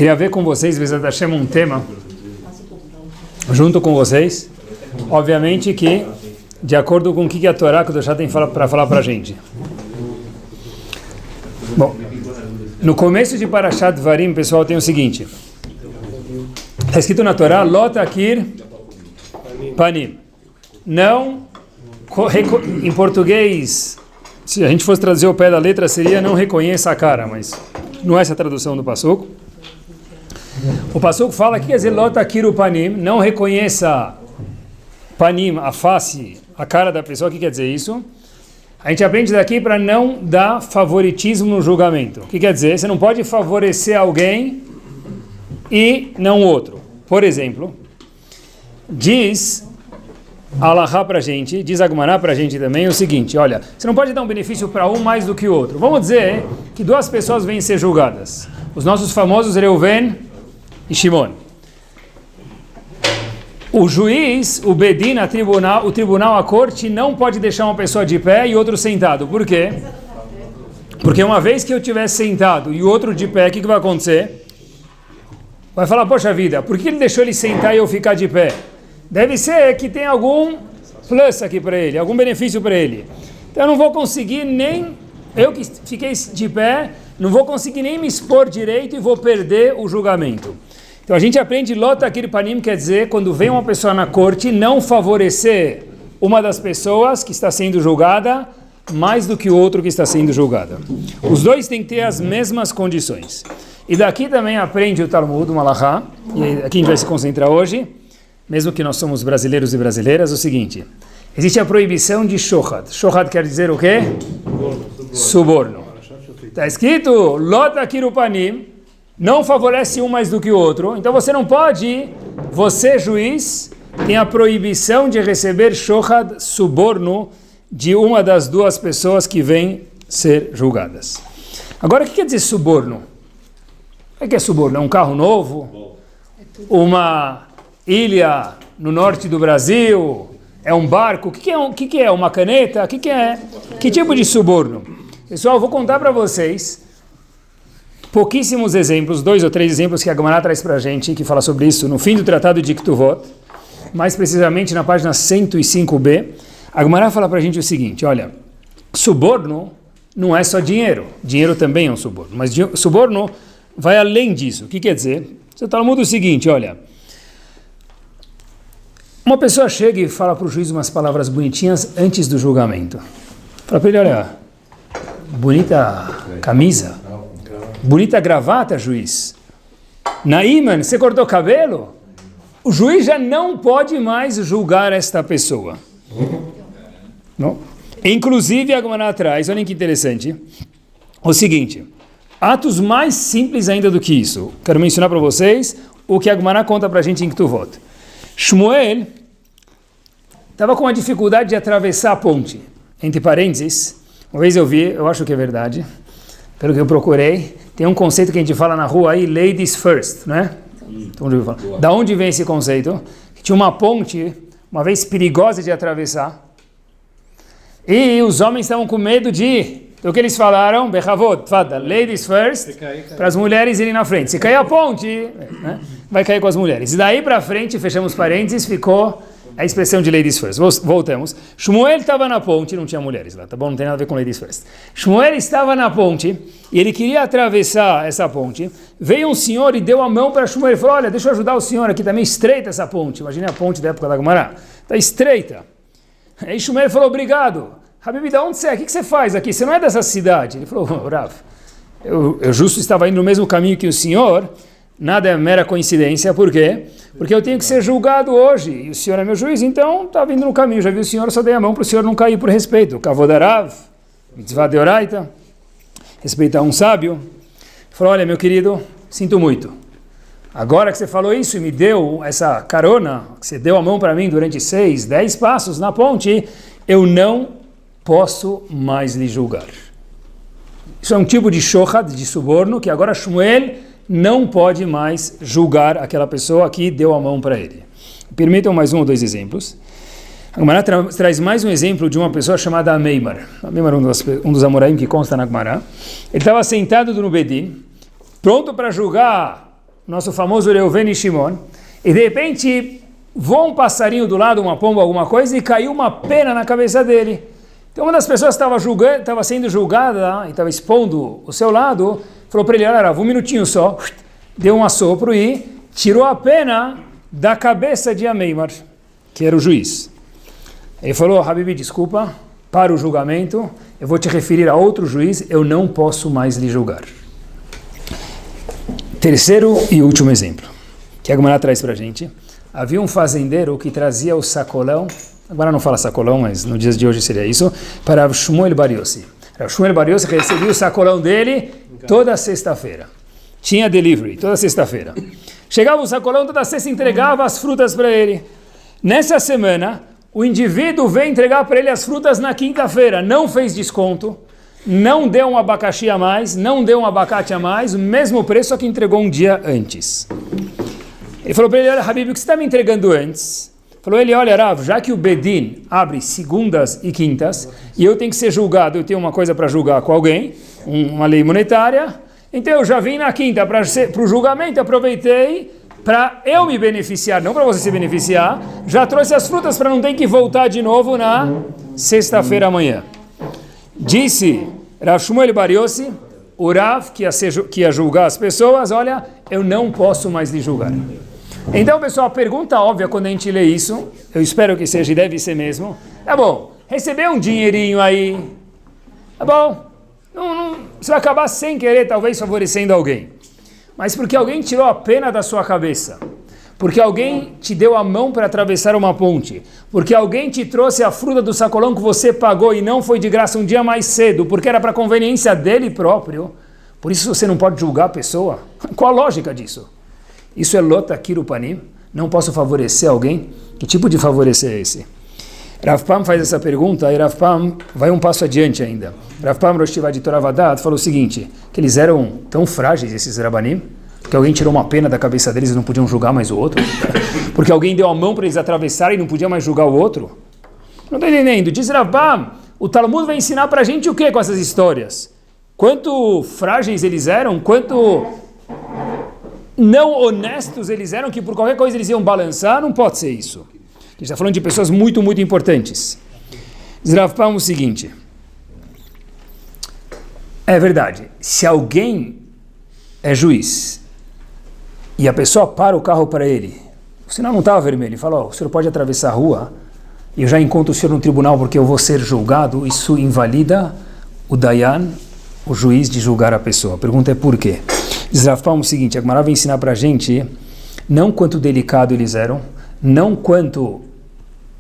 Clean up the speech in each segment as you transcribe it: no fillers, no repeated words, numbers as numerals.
Queria ver com vocês, Bezat Hashem, um tema junto com vocês. Obviamente que, de acordo com o que a Torá Kedoshá tem para falar para a gente. Bom, no começo de Parashat Dvarim, pessoal, tem o seguinte. Está escrito na Torá, Lot Akir Panim. Não, em português, se a gente fosse traduzir o pé da letra, seria não reconheça a cara, mas não é essa a tradução do Passuco. O Passuco fala que quer dizer Lot Akir Panim, não reconheça Panim, a face, a cara da pessoa. O que quer dizer isso? A gente aprende daqui para não dar favoritismo no julgamento. O que quer dizer? Você não pode favorecer alguém e não outro. Por exemplo, diz Alahá para a gente, diz Agmará para a gente também o seguinte, olha, você não pode dar um benefício para um mais do que o outro. Vamos dizer que duas pessoas vêm ser julgadas. Os nossos famosos Reuven e Shimon. O juiz, o Bedin, o tribunal, a corte, não pode deixar uma pessoa de pé e outro sentado. Por quê? Porque uma vez que eu estiver sentado e o outro de pé, o que vai acontecer? Vai falar, poxa vida, por que ele deixou ele sentar e eu ficar de pé? Deve ser que tem algum plus aqui para ele, algum benefício para ele. Então eu não vou conseguir nem, eu que fiquei de pé, não vou conseguir nem me expor direito e vou perder o julgamento. Então a gente aprende Lot Akir Panim, quer dizer, quando vem uma pessoa na corte, não favorecer uma das pessoas que está sendo julgada mais do que o outro que está sendo julgada. Os dois têm que ter as mesmas condições. E daqui também aprende o Talmud, o Malachá, e aqui a gente vai se concentrar hoje, mesmo que nós somos brasileiros e brasileiras, o seguinte, existe a proibição de shohad. Shohad quer dizer o quê? Suborno. Está escrito, Lot Akir Panim, não favorece um mais do que o outro, então você não pode, você juiz, tem a proibição de receber shohad, suborno, de uma das duas pessoas que vêm ser julgadas. Agora, o que quer dizer suborno? O que é suborno? É um carro novo? Uma ilha no norte do Brasil? É um barco? O que é? Uma caneta? O que é? Que tipo de suborno? Pessoal, eu vou contar para vocês pouquíssimos exemplos, 2 ou 3 exemplos que a Gemara traz para a gente, que fala sobre isso no fim do Tratado de Ktuvot, mais precisamente na página 105b. A Gemara fala para a gente o seguinte, olha, suborno não é só dinheiro, dinheiro também é um suborno, mas suborno vai além disso. O que quer dizer? Você está no mundo o seguinte, olha, uma pessoa chega e fala para o juiz umas palavras bonitinhas antes do julgamento. Fala para ele, olha, bonita camisa, bonita gravata, juiz. Naíman, você cortou o cabelo? O juiz já não pode mais julgar esta pessoa. Não? Inclusive, a Gemara atrás, olhem que interessante, o seguinte, atos mais simples ainda do que isso. Quero mencionar para vocês o que a Gemara conta para a gente em Ktuvot. Shmuel estava com a dificuldade de atravessar a ponte. Entre parênteses, uma vez eu vi, eu acho que é verdade, pelo que eu procurei, tem um conceito que a gente fala na rua aí, ladies first, né? Então, da onde vem esse conceito? Tinha uma ponte, uma vez perigosa de atravessar, e os homens estavam com medo de... Então o que eles falaram? Bechavot, fada, ladies first, para as mulheres irem na frente. Se cair a ponte, né, vai cair com as mulheres. E daí para frente, fechamos parênteses, ficou a expressão de ladies first. Voltamos. Shmuel estava na ponte, não tinha mulheres lá, tá bom? Não tem nada a ver com ladies first. Shmuel estava na ponte, e ele queria atravessar essa ponte. Veio um senhor e deu a mão para Shmuel. Ele falou, olha, deixa eu ajudar o senhor aqui, tá meio estreita essa ponte. Imagine a ponte da época da Gemara. Está estreita. Aí Shmuel falou, obrigado. Habib, de onde você é? O que você faz aqui? Você não é dessa cidade. Ele falou, Rav, eu justo estava indo no mesmo caminho que o senhor, nada é mera coincidência. Por quê? Porque eu tenho que ser julgado hoje, e o senhor é meu juiz, então estava indo no caminho, já vi o senhor, eu só dei a mão para o senhor não cair por respeito. Kavod Harav, mitzvah de oraita, respeitar um sábio. Ele falou, olha, meu querido, sinto muito. Agora que você falou isso e me deu essa carona, que você deu a mão para mim durante 6, 10 passos na ponte, eu não posso mais lhe julgar. Isso é um tipo de shohad, de suborno, que agora Shmuel não pode mais julgar aquela pessoa que deu a mão para ele. Permitam mais 1 ou 2 exemplos. A Gemara traz mais um exemplo de uma pessoa chamada Ameimar. Ameimar é um dos Amoraim que consta na Gemara. Ele estava sentado no Bedin, pronto para julgar nosso famoso Reuven e Shimon, e de repente voa um passarinho do lado, uma pomba, alguma coisa, e caiu uma pena na cabeça dele. Então uma das pessoas que estava sendo julgada e estava expondo o seu lado, falou para ele, olha, um minutinho só, deu um assopro e tirou a pena da cabeça de Ameimar, que era o juiz. Ele falou, Habibi, desculpa, para o julgamento, eu vou te referir a outro juiz, eu não posso mais lhe julgar. Terceiro e último exemplo, que a Gemara traz para a gente. Havia um fazendeiro que trazia o sacolão, agora não fala sacolão, mas no dia de hoje seria isso, para Rav Shmuel Bar Yossi. Rav Shmuel Bar Yossi recebia o sacolão dele toda sexta-feira. Tinha delivery, toda sexta-feira. Chegava o sacolão, toda sexta entregava as frutas para ele. Nessa semana, o indivíduo veio entregar para ele as frutas na quinta-feira, não fez desconto, não deu um abacaxi a mais, não deu um abacate a mais, o mesmo preço, só que entregou um dia antes. Ele falou para ele, olha, Habib, o que você está me entregando antes? Falou ele, olha, Rav, já que o Bedin abre segundas e quintas, e eu tenho que ser julgado, eu tenho uma coisa para julgar com alguém, uma lei monetária, então eu já vim na quinta para o julgamento, aproveitei para eu me beneficiar, não para você se beneficiar, já trouxe as frutas para não ter que voltar de novo na sexta-feira amanhã. Disse Rav Shmuel Bar Yossi, o Rav que ia julgar as pessoas, olha, eu não posso mais lhe julgar. Então, pessoal, a pergunta óbvia quando a gente lê isso, eu espero que seja e deve ser mesmo, tá bom, receber um dinheirinho aí, tá bom, você vai acabar sem querer, talvez favorecendo alguém, mas porque alguém tirou a pena da sua cabeça, porque alguém te deu a mão para atravessar uma ponte, porque alguém te trouxe a fruta do sacolão que você pagou e não foi de graça um dia mais cedo, porque era para conveniência dele próprio, por isso você não pode julgar a pessoa. Qual a lógica disso? Isso é lota kirupanim, não posso favorecer alguém? Que tipo de favorecer é esse? Rav Pam faz essa pergunta e Rav Pam vai um passo adiante ainda. Rav Pam Rosh Tivá de Torah Vadat falou o seguinte, que eles eram tão frágeis, esses Rabanim, que alguém tirou uma pena da cabeça deles e não podiam julgar mais o outro, porque alguém deu a mão para eles atravessarem e não podia mais julgar o outro. Não estou entendendo. Diz Rav Pam, o Talmud vai ensinar para a gente o que com essas histórias? Quanto frágeis eles eram, quanto não honestos eles eram, que por qualquer coisa eles iam balançar, não pode ser isso. A gente está falando de pessoas muito, muito importantes. Diz Rav Pam o seguinte, é verdade, se alguém é juiz e a pessoa para o carro para ele, o sinal não estava vermelho, ele fala, o senhor pode atravessar a rua e eu já encontro o senhor no tribunal porque eu vou ser julgado, isso invalida o Dayan, o juiz, de julgar a pessoa. A pergunta é por quê? Diz Rav Pam o seguinte, a Gemara vai ensinar para a gente não quanto delicado eles eram, não quanto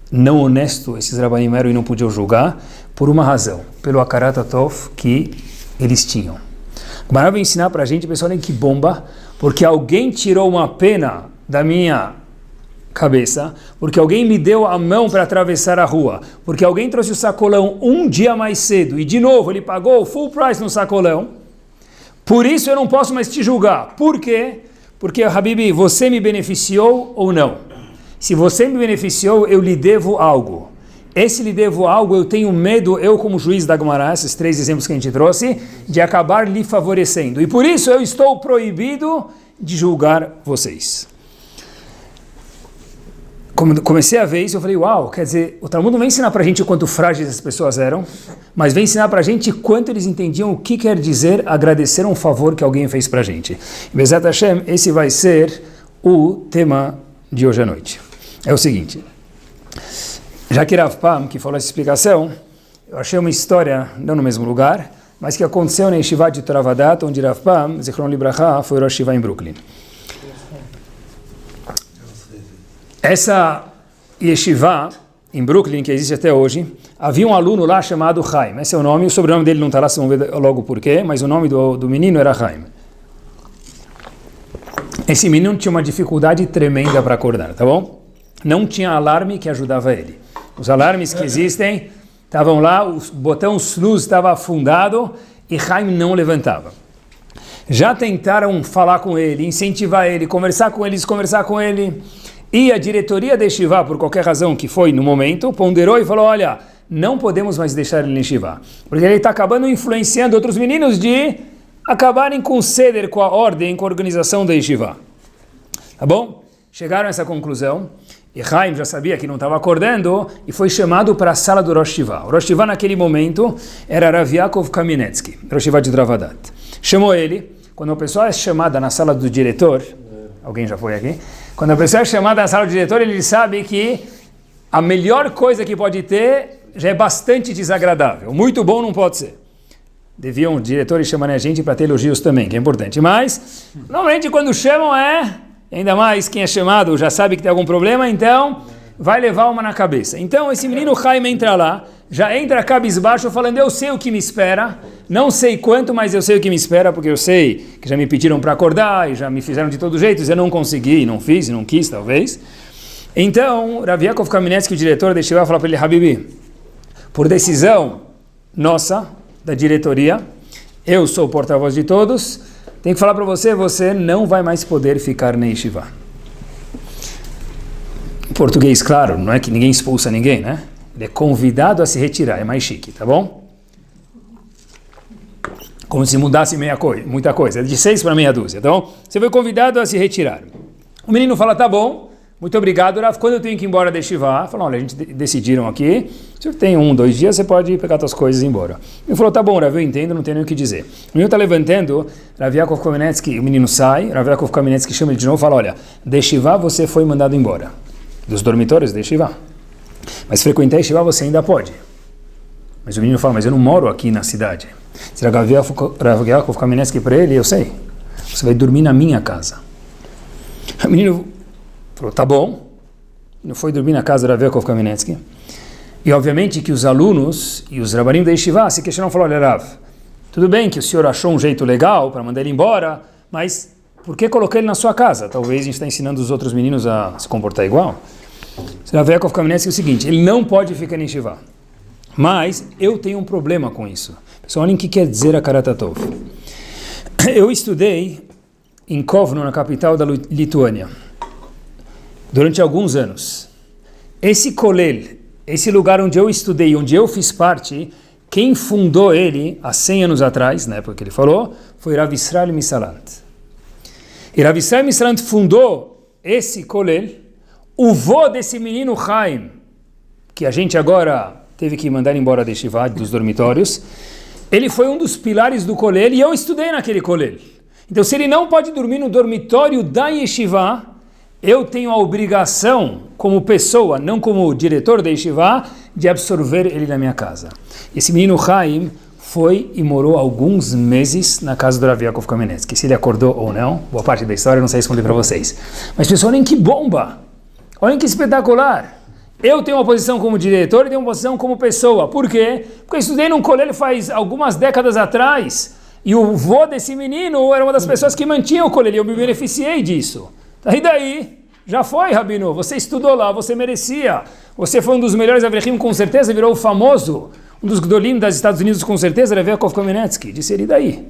não honesto esses rabanim eram e não podiam julgar, por uma razão, pelo akarat atov que eles tinham. A Gemara vai ensinar para a gente, pessoal, olhem que bomba, porque alguém tirou uma pena da minha cabeça, porque alguém me deu a mão para atravessar a rua, porque alguém trouxe o sacolão um dia mais cedo e de novo ele pagou o full price no sacolão, por isso eu não posso mais te julgar. Por quê? Porque, Habibi, você me beneficiou ou não? Se você me beneficiou, eu lhe devo algo. Esse lhe devo algo, eu tenho medo, eu como juiz da Gemara, esses 3 exemplos que a gente trouxe, de acabar lhe favorecendo. E por isso eu estou proibido de julgar vocês. Comecei a ver isso, eu falei, uau, quer dizer, o Talmud não vem ensinar para a gente o quanto frágeis as pessoas eram, mas vem ensinar para a gente quanto eles entendiam o que quer dizer agradecer um favor que alguém fez para a gente. Bezat Hashem, esse vai ser o tema de hoje à noite. É o seguinte, já que Rav Pam, que falou essa explicação, eu achei uma história, não no mesmo lugar, mas que aconteceu na Yeshiva de Torah Vadat, onde Rav Pam, Zichron Libraha, foi Rosh Yeshiva em Brooklyn. Essa Yeshiva, em Brooklyn, que existe até hoje, havia um aluno lá chamado Chaim. Esse é o nome, o sobrenome dele não está lá, vocês vão ver logo por quê, mas o nome do menino era Chaim. Esse menino tinha uma dificuldade tremenda para acordar, tá bom? Não tinha alarme que ajudava ele. Os alarmes que existem estavam lá, o botão snooze estava afundado e Chaim não levantava. Já tentaram falar com ele, incentivar ele, conversar com ele, e a diretoria da Yeshiva, por qualquer razão que foi no momento, ponderou e falou, olha, não podemos mais deixar ele na Yeshiva, porque ele está acabando influenciando outros meninos de acabarem com o ceder, com a ordem, com a organização da Yeshiva. Tá bom? Chegaram a essa conclusão, e Chaim já sabia que não estava acordando, e foi chamado para a sala do Rosh Yeshiva. O Rosh Yeshiva naquele momento era Rav Yaakov Kamenetsky, Rosh Yeshiva de Dravadat. Chamou ele, quando a pessoa é chamada na sala do diretor, alguém já foi aqui? Quando a pessoa é chamada na sala do diretor, ele sabe que a melhor coisa que pode ter já é bastante desagradável. Muito bom não pode ser. Deviam os diretores chamarem a gente para ter elogios também, que é importante. Mas, normalmente quando chamam ainda mais quem é chamado já sabe que tem algum problema, então vai levar uma na cabeça. Então esse menino Chaim entra lá, já entra cabisbaixo falando, eu sei o que me espera, não sei quanto, mas eu sei o que me espera, porque eu sei que já me pediram para acordar e já me fizeram de todo jeito, eu não consegui, não fiz, não quis talvez. Então, Rav Yaakov Kamenetsky, o diretor da Yeshiva, fala para ele, Habibi, por decisão nossa, da diretoria, eu sou o porta-voz de todos, tenho que falar para você, você não vai mais poder ficar na Yeshiva. Em português, claro, não é que ninguém expulsa ninguém, né? Ele é convidado a se retirar, é mais chique, tá bom? Como se mudasse muita coisa, é de 6 para meia dúzia, tá bom? Você foi convidado a se retirar. O menino fala, tá bom, muito obrigado, Rav. Quando eu tenho que ir embora da Yeshiva, falou, olha, a gente decidiram aqui, se eu tenho 1, 2 dias, você pode pegar suas coisas e ir embora. Ele falou, tá bom, Rav, eu entendo, não tenho nem o que dizer. O menino está levantando, Rav Yaakov Kamenetsky, o menino sai, Rav Yaakov Kamenetsky chama ele de novo e fala, olha, da Yeshiva você foi mandado embora, dos dormitórios da Yeshiva. Mas frequentar a Yeshiva você ainda pode. Mas o menino fala, mas eu não moro aqui na cidade. Se Rav Yaakov Kamenetsky para ele, eu sei, você vai dormir na minha casa. O menino falou, tá bom, não foi dormir na casa do Rav Yaakov Kamenetsky. E obviamente que os alunos e os rabanim da Yeshiva se questionaram e falaram, olha Rav, tudo bem que o senhor achou um jeito legal para mandar ele embora, mas por que colocar ele na sua casa? Talvez a gente está ensinando os outros meninos a se comportar igual. O Rav Yaakov Kamenetsky é o seguinte, ele não pode ficar em Yeshiva, mas eu tenho um problema com isso. Pessoal, olhem o que quer dizer a Karatatov. Eu estudei em Kovno, na capital da Lituânia, durante alguns anos. Esse Kolel, esse lugar onde eu estudei, onde eu fiz parte, quem fundou ele há 100 anos atrás, na época que ele falou, foi Rav Israel Misalant. E Rav Israel Misalant fundou esse Kolel, o vô desse menino Chaim, que a gente agora teve que mandar embora da Yeshiva, dos dormitórios. Ele foi um dos pilares do Kolel e eu estudei naquele Kolel. Então, se ele não pode dormir no dormitório da Yeshiva, eu tenho a obrigação, como pessoa, não como diretor da Yeshiva, de absorver ele na minha casa. Esse menino Chaim foi e morou alguns meses na casa do Rav Yaakov Kamenetsky. Se ele acordou ou não, boa parte da história eu não sei responder para vocês. Mas pessoal, olhem que bomba! Olhem que espetacular! Eu tenho uma posição como diretor e tenho uma posição como pessoa. Por quê? Porque eu estudei num colégio faz algumas décadas atrás e o vô desse menino era uma das pessoas que mantinha o colégio e eu me beneficiei disso. E daí, já foi, Rabino, você estudou lá, você merecia, você foi um dos melhores Avrechim, com certeza, virou famoso, um dos Gdolim dos Estados Unidos, com certeza, Rav Yaakov Kamenetsky, disse ele daí.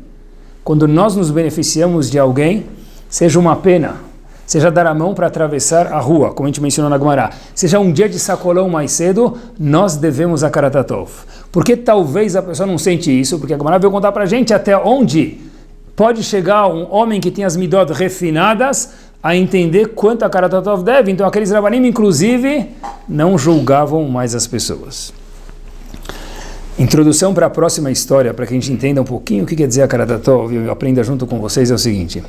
Quando nós nos beneficiamos de alguém, seja uma pena, seja dar a mão para atravessar a rua, como a gente mencionou na Gemara, seja um dia de sacolão mais cedo, nós devemos a Karatatov. Porque talvez a pessoa não sente isso, porque a Gemara veio contar para a gente até onde pode chegar um homem que tem as midot refinadas a entender quanto a Karatatov deve. Então aqueles rabanim, inclusive, não julgavam mais as pessoas. Introdução para a próxima história, para que a gente entenda um pouquinho o que quer dizer a Karatatov e eu aprenda junto com vocês, é o seguinte.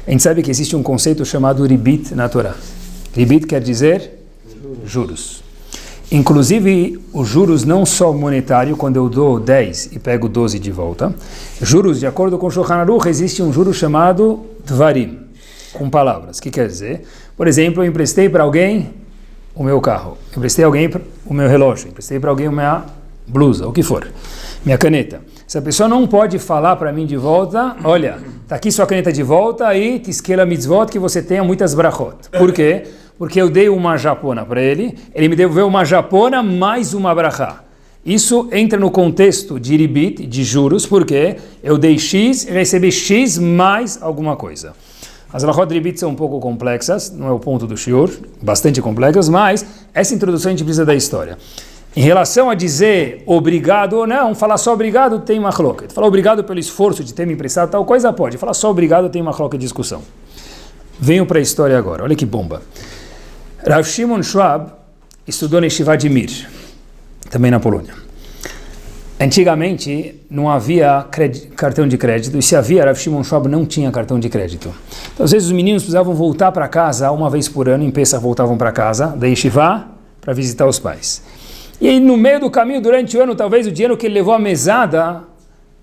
A gente sabe que existe um conceito chamado Ribit na Torá. Ribit quer dizer juros. Inclusive, os juros não só monetário, quando eu dou 10 e pego 12 de volta. Juros, de acordo com Shulchan Aruch, existe um juro chamado Dvarim, com palavras. O que quer dizer? Por exemplo, eu emprestei para alguém o meu carro, emprestei a alguém o meu relógio, emprestei para alguém a minha blusa, o que for, minha caneta. Essa pessoa não pode falar para mim de volta, olha, está aqui sua caneta de volta, aí tisquela mitzvot, que você tenha muitas brachot. Por quê? Porque eu dei uma japona para ele me devolveu uma japona mais uma brachá. Isso entra no contexto de ribit, de juros, porque eu dei X e recebi X mais alguma coisa. As halachot de ribit são um pouco complexas, não é o ponto do shiur, bastante complexas, mas essa introdução a gente precisa da história. Em relação a dizer obrigado ou não, falar só obrigado tem machloket. Falar obrigado pelo esforço de ter me emprestado tal coisa pode. Falar só obrigado tem machloket de discussão. Venho para a história agora, olha que bomba. Rav Shimon Schwab estudou na Yeshiva de Mir, também na Polônia. Antigamente não havia cartão de crédito, e se havia, Rav Shimon Schwab não tinha cartão de crédito. Então, às vezes os meninos precisavam voltar para casa uma vez por ano, em Pesach voltavam para casa, da Yeshiva, para visitar os pais. E aí, no meio do caminho, durante o ano, talvez o dinheiro que ele levou à mesada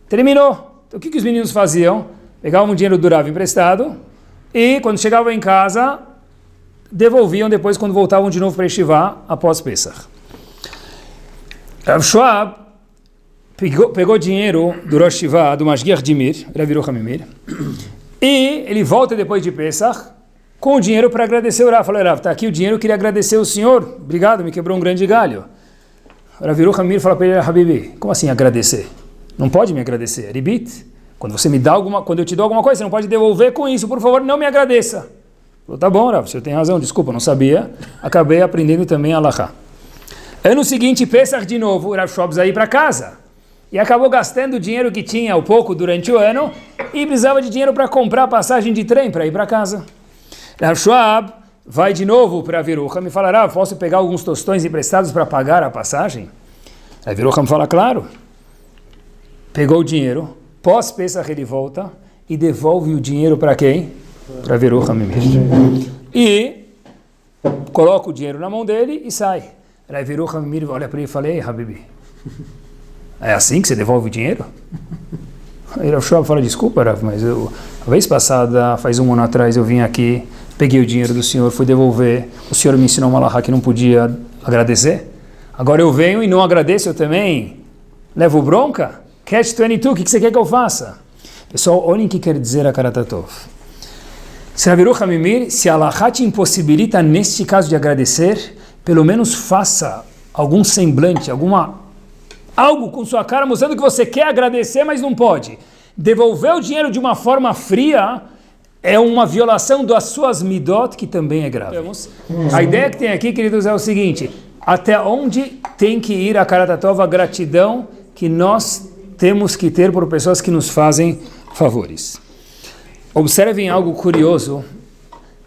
terminou. Então o que os meninos faziam? Pegavam o dinheiro do Rav emprestado e quando chegavam em casa, devolviam depois quando voltavam de novo para Yeshiva após Pesach. Rav Schwab pegou dinheiro do Rosh Yeshiva, do Mashgiach de Mir, Rav Yerucham Mir, e ele volta depois de Pesach com o dinheiro para agradecer o Rav. Falou, Rav, está aqui o dinheiro, eu queria agradecer o senhor, obrigado, me quebrou um grande galho. Rav Yerucham Mir fala para ele, Habibi, como assim agradecer? Não pode me agradecer, é ribit. Quando você me dá quando eu te dou alguma coisa, você não pode devolver com isso, por favor, não me agradeça. Falou, tá bom, Rav, você tem razão, desculpa, não sabia. Acabei aprendendo também a Halachá. Ano seguinte, Pesach de novo, o Rav Schwab ia para casa. E acabou gastando o dinheiro que tinha, um pouco, durante o ano, e precisava de dinheiro para comprar passagem de trem para ir para casa. Rav Schwab vai de novo para Rav Yerucham e fala, Rav, posso pegar alguns tostões emprestados para pagar a passagem? Rav Yerucham fala, claro. Pegou o dinheiro, pós-Pesach ele volta e devolve o dinheiro para quem? Para Rav Yerucham Mir. E coloca o dinheiro na mão dele e sai. Rav Yerucham Mir olha para ele e fala, ei, Habibi, é assim que você devolve o dinheiro? Aí Rav Schwab fala, desculpa, Rav, mas a vez passada, faz um ano atrás, eu vim aqui, peguei o dinheiro do senhor, fui devolver, o senhor me ensinou uma halachá que não podia agradecer. Agora eu venho e não agradeço, eu também levo bronca? Catch 22, o que você quer que eu faça? Pessoal, olhem o que quer dizer a Karatatov. Se Rav Yerucham Mir, se a halachá te impossibilita, neste caso de agradecer, pelo menos faça algum semblante, algo com sua cara mostrando que você quer agradecer, mas não pode. Devolver o dinheiro de uma forma fria é uma violação das suas midot, que também é grave. A ideia que tem aqui, queridos, é o seguinte: até onde tem que ir a Karatatov, a gratidão que nós temos que ter por pessoas que nos fazem favores. Observem algo curioso,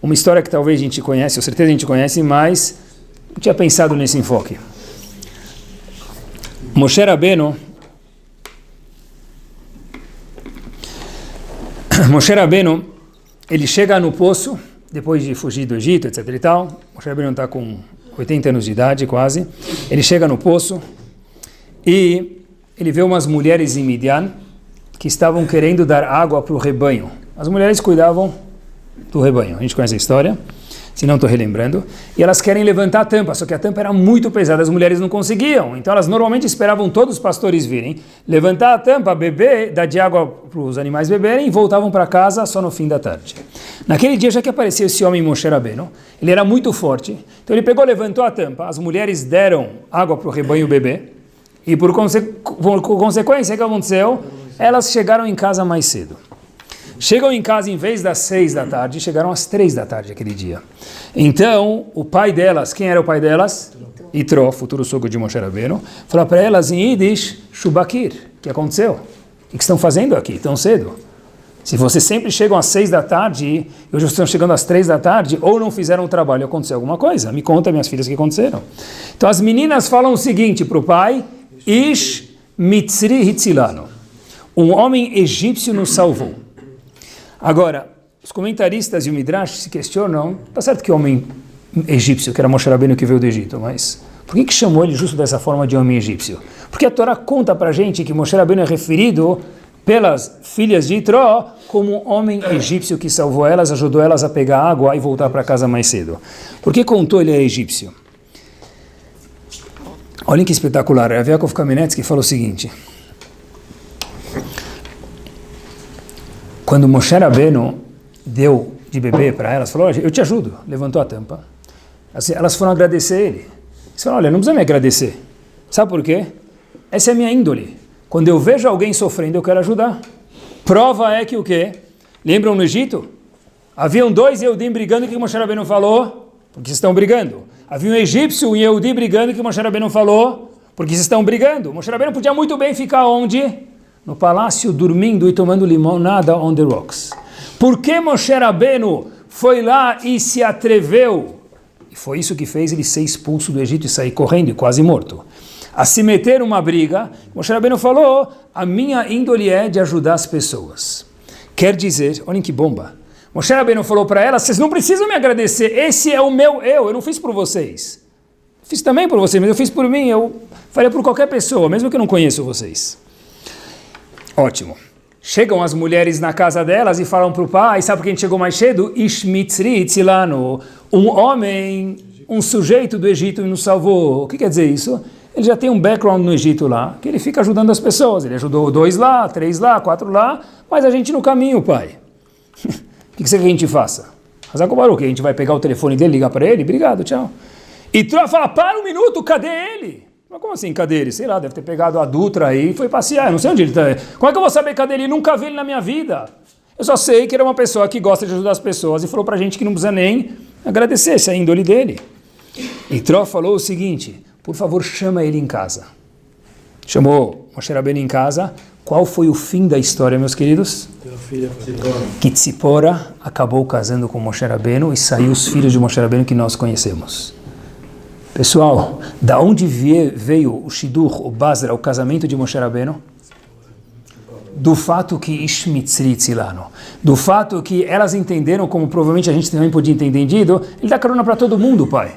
uma história que talvez a gente conhece, com certeza a gente conhece, mas não tinha pensado nesse enfoque. Moshe Rabbeinu, ele chega no poço, depois de fugir do Egito, etc e tal. Moshe Rabbeinu está com 80 anos de idade, quase. Ele chega no poço e ele vê umas mulheres em Midian que estavam querendo dar água para o rebanho. As mulheres cuidavam do rebanho, a gente conhece a história, se não estou relembrando, e elas querem levantar a tampa, só que a tampa era muito pesada, as mulheres não conseguiam, então elas normalmente esperavam todos os pastores virem, levantar a tampa, beber, dar de água para os animais beberem e voltavam para casa só no fim da tarde. Naquele dia, já que apareceu esse homem Moshe Rabbeinu, ele era muito forte, então ele pegou, levantou a tampa, as mulheres deram água para o rebanho beber, e por consequência, o que aconteceu? Elas chegaram em casa mais cedo. Chegam em casa, em vez das 6 da tarde, chegaram às 3 da tarde aquele dia. Então, o pai delas, quem era o pai delas? Yitro, futuro sogro de Moshe Rabbeinu, falou para elas em Yiddish, Shubakir, o que aconteceu? O que estão fazendo aqui tão cedo? Se vocês sempre chegam às 6 da tarde e hoje estão chegando às 3 da tarde, ou não fizeram o trabalho, aconteceu alguma coisa, me conta, minhas filhas, o que aconteceram. Então as meninas falam o seguinte para o pai, Ish Mitzri Hitzilano, um homem egípcio nos salvou. Agora, os comentaristas e o Midrash se questionam, tá certo que homem egípcio, que era Moshe Rabbeinu que veio do Egito, mas por que chamou ele justo dessa forma de homem egípcio? Porque a Torá conta pra gente que Moshe Rabbeinu é referido pelas filhas de Yitro como um homem egípcio que salvou elas, ajudou elas a pegar água e voltar para casa mais cedo. Por que contou ele é egípcio? Olhem que espetacular, Rav Yaakov Kamenetsky fala o seguinte: quando Moshe Rabbeinu deu de beber para elas, falou, eu te ajudo, levantou a tampa. Elas foram agradecer ele. Eles falaram, olha, não precisa me agradecer. Sabe por quê? Essa é a minha índole. Quando eu vejo alguém sofrendo, eu quero ajudar. Prova é que o quê? Lembram no Egito? Haviam 2 Yehudim brigando, o que Moshe Rabbeinu falou? Porque vocês estão brigando. Havia um egípcio e um Yehudi brigando, o que Moshe Rabbeinu falou? Porque vocês estão brigando. Moshe Rabbeinu podia muito bem ficar onde? No palácio, dormindo e tomando limonada on the rocks. Por que Moshe Rabbeinu foi lá e se atreveu, e foi isso que fez ele ser expulso do Egito e sair correndo e quase morto, a se meter numa briga. Moshe Rabbeinu falou, a minha índole é de ajudar as pessoas. Quer dizer, olhem que bomba, Moshe Rabbeinu falou para ela, vocês não precisam me agradecer, esse é o meu eu não fiz por vocês. Fiz também por vocês, mas eu fiz por mim, eu faria por qualquer pessoa, mesmo que eu não conheço vocês. Ótimo. Chegam as mulheres na casa delas e falam para o pai, sabe por que a gente chegou mais cedo? Ishmitzri Tzilano, um homem, um sujeito do Egito nos salvou. O que quer dizer isso? Ele já tem um background no Egito lá, que ele fica ajudando as pessoas. Ele ajudou 2 lá, 3 lá, 4 lá, mas a gente no caminho, pai. O que você quer que a gente faça? Hazako Baruch, a gente vai pegar o telefone dele, ligar para ele? Obrigado, tchau. E Tró fala, para um minuto, cadê ele? Mas como assim, cadê ele? Sei lá, deve ter pegado a Dutra aí e foi passear, eu não sei onde ele está. Como é que eu vou saber cadê ele? Eu nunca vi ele na minha vida. Eu só sei que ele é uma pessoa que gosta de ajudar as pessoas e falou pra gente que não precisa nem agradecer, essa é a índole dele. E Tró falou o seguinte, por favor, chama ele em casa. Chamou Moshe Rabbeinu em casa. Qual foi o fim da história, meus queridos? Que Tzipora acabou casando com Moshe Rabbeinu e saiu os filhos de Moshe Rabbeinu que nós conhecemos. Pessoal, da onde veio o Shidur, o Basra, o casamento de Moshe Rabbeinu? Do fato que Ishmitzri Tzilano, do fato que elas entenderam, como provavelmente a gente também podia ter entendido, ele dá carona para todo mundo, pai.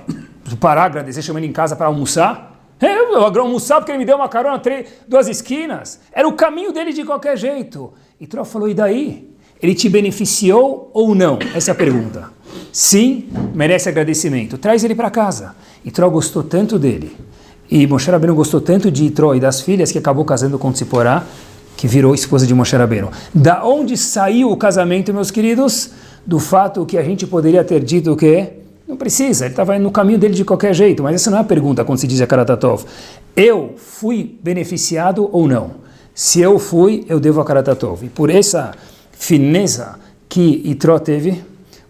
Parar, agradecer, chamar ele em casa para almoçar. Eu almoçar porque ele me deu uma carona, 2 esquinas. Era o caminho dele de qualquer jeito. E Tró falou, e daí? Ele te beneficiou ou não? Essa é a pergunta. Sim, merece agradecimento. Traz ele para casa. E Tró gostou tanto dele. E Moshe Rabbeinu gostou tanto de Tró e das filhas que acabou casando com Tzipora, que virou esposa de Moshe Rabbeinu. Da onde saiu o casamento, meus queridos? Do fato que a gente poderia ter dito o quê? Não precisa, ele estava no caminho dele de qualquer jeito. Mas essa não é a pergunta quando se diz a Karatatov. Eu fui beneficiado ou não? Se eu fui, eu devo a Karatatov. E por essa fineza que Itró teve,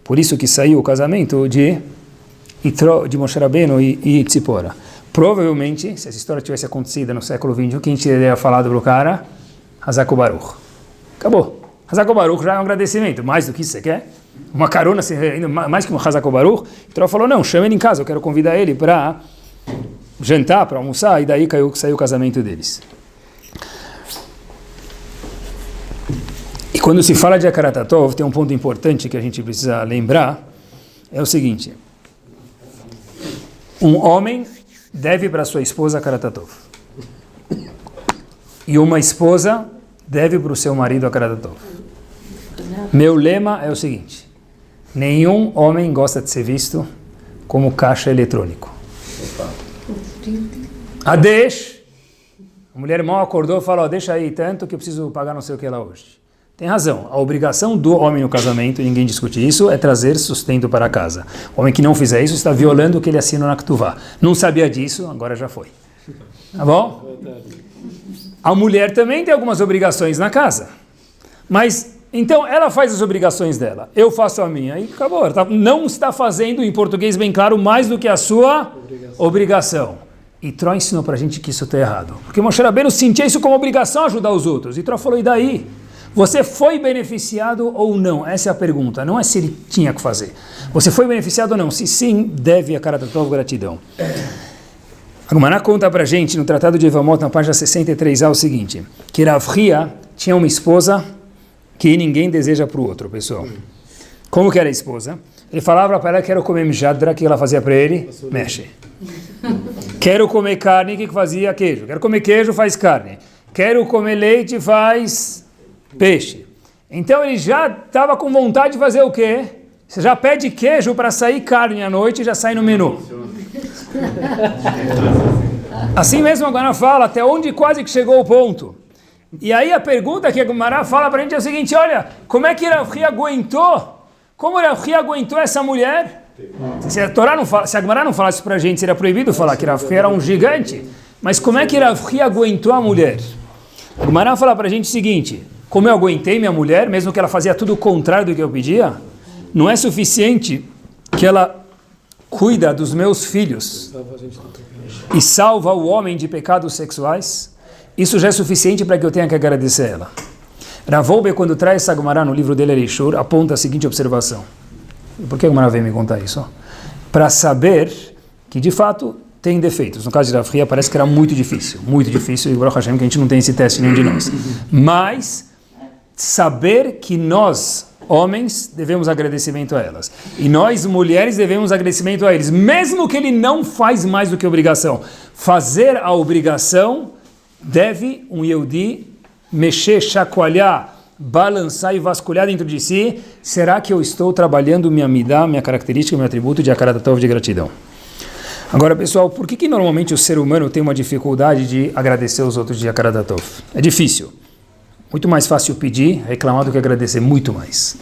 por isso que saiu o casamento de Moshe Rabbeinu e Tzipora. Provavelmente, se essa história tivesse acontecido no século XXI, quem teria falado para o cara? Hazako Baruch. Acabou. Hazako Baruch já é um agradecimento. Mais do que isso você quer? Uma carona, mais que um Hazako Baruch. Então falou, não, chama ele em casa, eu quero convidar ele para jantar, para almoçar, e daí saiu o casamento deles. E quando se fala de Akaratatov, tem um ponto importante que a gente precisa lembrar, é o seguinte, um homem deve para sua esposa Akaratatov. E uma esposa deve para o seu marido Akaratatov. Meu lema é o seguinte, nenhum homem gosta de ser visto como caixa eletrônico. Adesh, a mulher mal acordou e falou, deixa aí tanto que eu preciso pagar não sei o que lá hoje. Tem razão, a obrigação do homem no casamento, ninguém discute isso, é trazer sustento para casa. O homem que não fizer isso está violando o que ele assina na Ketuvá. Não sabia disso, agora já foi. Tá bom? A mulher também tem algumas obrigações na casa. Mas, então, ela faz as obrigações dela. Eu faço a minha e acabou. Ela não está fazendo, em português bem claro, mais do que a sua obrigação. E Tró ensinou para a gente que isso está errado. Porque Moshe Rabbeinu sentia isso como obrigação ajudar os outros. E Tró falou, e daí? Você foi beneficiado ou não? Essa é a pergunta. Não é se ele tinha que fazer. Você foi beneficiado ou não? Se sim, deve a Karatatov gratidão. A Gemara conta pra gente, no Tratado de Evamot, na página 63a, o seguinte, que Rav Hia tinha uma esposa que ninguém deseja para o outro, pessoal. Como que era a esposa? Ele falava para ela, quero comer mjadra, o que ela fazia para ele? Mexe. Quero comer carne, o que fazia? Queijo. Quero comer queijo, faz carne. Quero comer leite, faz peixe. Então ele já estava com vontade de fazer o quê? Você já pede queijo para sair carne à noite e já sai no menu. Assim mesmo a Gemara fala, até onde quase que chegou o ponto. E aí a pergunta que a Gemara fala para a gente é o seguinte, olha, como é que Rav Hia aguentou? Como Rav Hia aguentou essa mulher? Se a Torá não fala, se a Gemara não falasse para a gente, seria proibido falar que Rav Hia era um gigante. Mas como é que Rav Hia aguentou a mulher? A Gemara fala para a gente o seguinte, como eu aguentei minha mulher, mesmo que ela fazia tudo o contrário do que eu pedia, não é suficiente que ela cuida dos meus filhos e salva o homem de pecados sexuais, isso já é suficiente para que eu tenha que agradecer a ela. Rav Wolbe, quando traz essa Gemara no livro dele, Ereishur, aponta a seguinte observação. Por que a Gemara veio me contar isso? Para saber que, de fato, tem defeitos. No caso de Rav Hia, parece que era muito difícil, e Baruch Hashem, que a gente não tem esse teste nenhum de nós. Mas, saber que nós, homens, devemos agradecimento a elas. E nós, mulheres, devemos agradecimento a eles. Mesmo que ele não faz mais do que obrigação. Fazer a obrigação deve um Yehudi mexer, chacoalhar, balançar e vasculhar dentro de si. Será que eu estou trabalhando minha midá, minha característica, meu atributo de Hakarat Tov, de gratidão? Agora, pessoal, por que normalmente o ser humano tem uma dificuldade de agradecer os outros de Hakarat Tov? É difícil. Muito mais fácil pedir, reclamar do que agradecer, muito mais.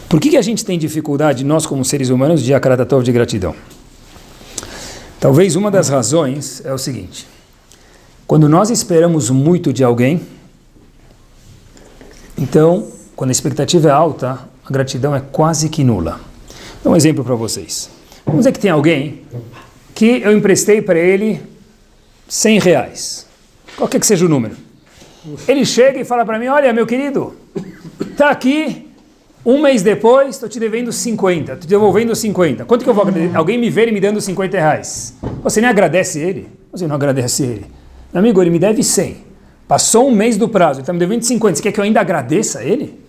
Por que a gente tem dificuldade, nós como seres humanos, de Hakarat Tov, de gratidão? Talvez uma das razões é o seguinte: quando nós esperamos muito de alguém, então, quando a expectativa é alta, a gratidão é quase que nula. Vou dar um exemplo para vocês. Vamos dizer que tem alguém que eu emprestei para ele R$100, qualquer que seja o número. Ele chega e fala para mim: olha, meu querido, está aqui, um mês depois, estou te devendo 50, estou te devolvendo 50. Quanto que eu vou agradecer? Alguém me vê ele me dando R$50. Você nem agradece ele? Você não agradece ele. Meu amigo, ele me deve 100. Passou um mês do prazo, ele está me devendo 50. Você quer que eu ainda agradeça ele?